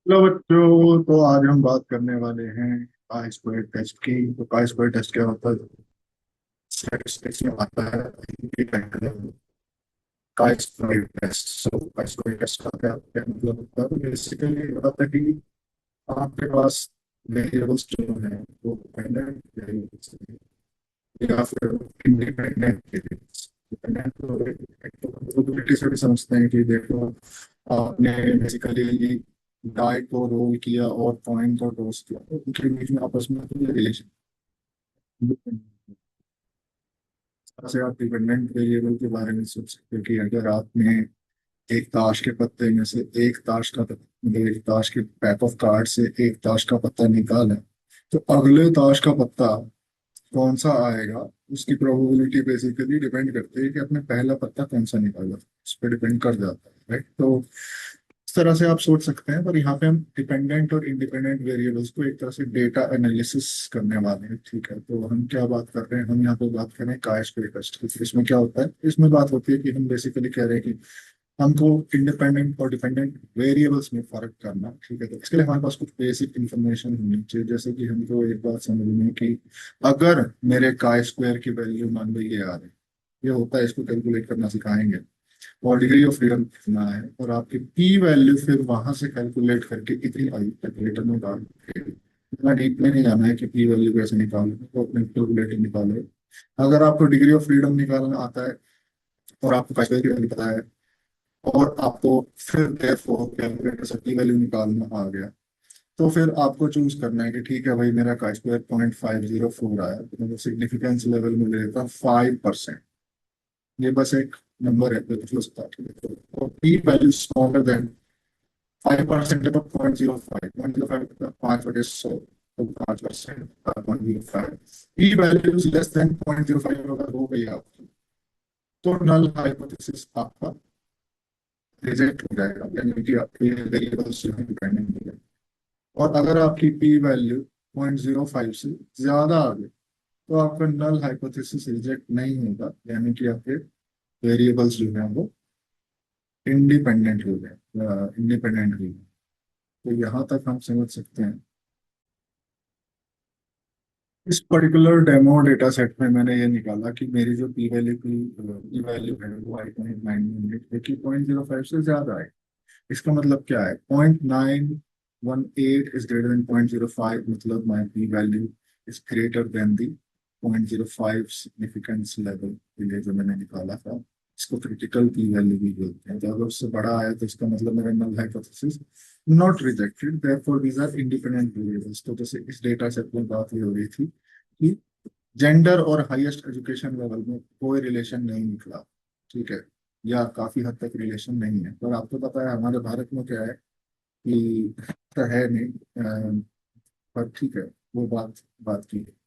Hello बच्चों, तो आज हम बात करने वाले हैं काई स्क्वायर टेस्ट की। तो काई स्क्वायर टेस्ट क्या होता है? स्टैटिस्टिक्स में आता है काई स्क्वायर टेस्ट। सो काई स्क्वायर टेस्ट का क्या क्या मतलब होता है? बेसिकली बताता है कि आपके पास वेरिएबल्स जो हैं वो डिपेंडेंट वेरिएबल्स हैं या फिर इंडिपेंडेंट वेरिएबल्स। डिपेंडेंट तो प्रोबेबिलिटी से भी समझते हैं कि देखो, आपने बेसिकली डाई को रोल किया और पॉइंट को टॉस किया, तो उनके बीच में आपस में कोई रिलेशन से आप डिपेंडेंट वेरिएबल के बारे में सोच सकते हो कि अगर आपने एक ताश के पत्ते में से एक ताश का मतलब एक ताश के पैक ऑफ कार्ड से एक ताश का पत्ता निकाला, तो अगले ताश का पत्ता कौन सा आएगा उसकी प्रोबेबिलिटी बेसिकली डिपेंड करती है कि आपने पहला पत्ता कौन सा निकाला, उस पर डिपेंड कर जाता है, राइट? तो इस तरह से आप सोच सकते हैं, पर यहाँ पे हम डिपेंडेंट और इंडिपेंडेंट वेरिएबल्स को एक तरह से डेटा एनालिसिस करने वाले हैं। ठीक है, तो हम क्या बात कर रहे हैं? हम यहाँ पे बात कर रहे हैं काई स्क्वायर टेस्ट की। इसमें क्या होता है? इसमें बात होती है कि हम बेसिकली कह रहे हैं कि हमको इंडिपेंडेंट और डिपेंडेंट वेरिएबल्स में फर्क करना। ठीक है, तो इसके लिए हमारे पास कुछ बेसिक इंफॉर्मेशन होनी चाहिए, जैसे कि हमको एक बात समझ में कि अगर मेरे काई स्क्वायर की वैल्यू मान लो ये आ रही, ये होता है, इसको कैलकुलेट करना सिखाएंगे और डिग्री ऑफ फ्रीडम कितना है, और आपकी पी वैल्यू फिर वहां से कैलकुलेट करके इतनी आई कैलकुलेटर में डाल के, इतना डीप में नहीं जाना है कि पी वैल्यू कैसे निकालो, तो अपने कैलकुलेटर निकालो। अगर आपको डिग्री ऑफ फ्रीडम निकालना आता है और आपको काई स्क्वायर की वैल्यू पता है और आपको फिर therefore कैलकुलेटर से पी वैल्यू निकालना आ गया, तो फिर आपको चूज करना है कि ठीक है भाई, मेरा काई स्क्वायर 0.504 आया, तो मतलब सिग्निफिकेंस लेवल में ले लेता हूँ 5%। ये बस एक नंबर है, तो कुछ हो सकता है, ठीक है? तो पी वैल्यू स्मॉलर देन 5% है, तो 0.05, 0.05 5/100, तो 5%, 0.05। पी वैल्यू लेस देन 0.05 अगर हो गई आपकी, तो नल हाइपोथेसिस आपका रिजेक्ट हो जाएगा, यानी कि आपके वेरिएबल्स जो है डिपेंडेंट हो जाएगा। और अगर आपकी पी वैल्यू 0.05 से ज्यादा आ गई, तो आपका नल हाइपोथेसिस रिजेक्ट नहीं होगा, यानी कि आपके वेरिएबल्स जो है वो इंडिपेंडेंट हो गए, इंडिपेंडेंट हो गए। तो यहाँ तक हम समझ सकते हैं। इस पर्टिकुलर डेमो डेटा सेट में मैंने ये निकाला कि मेरी जो पी वैल्यू है वो 8.9 है कि 0.05 से ज्यादा है। इसका मतलब क्या है? 0.918 इज ग्रेटर देन 0.05, मतलब my P value is greater than the 0.05 significance level के लिए जो मैंने निकाला था। इसको क्रिटिकल पी वैल्यू भी बोलते हैं। तो अगर उससे बड़ा आया तो इसका मतलब मेरा null hypothesis not rejected, therefore these are independent variables. तो जैसे इस डेटा सेट में बात ये हो रही थी कि जेंडर और हाईएस्ट एजुकेशन लेवल में कोई रिलेशन नहीं निकला। ठीक है, या काफी हद तक रिलेशन नहीं है, पर आपको पता है हमारे भारत में क्या है कि तो है नहीं, पर ठीक है, वो बात बात की है।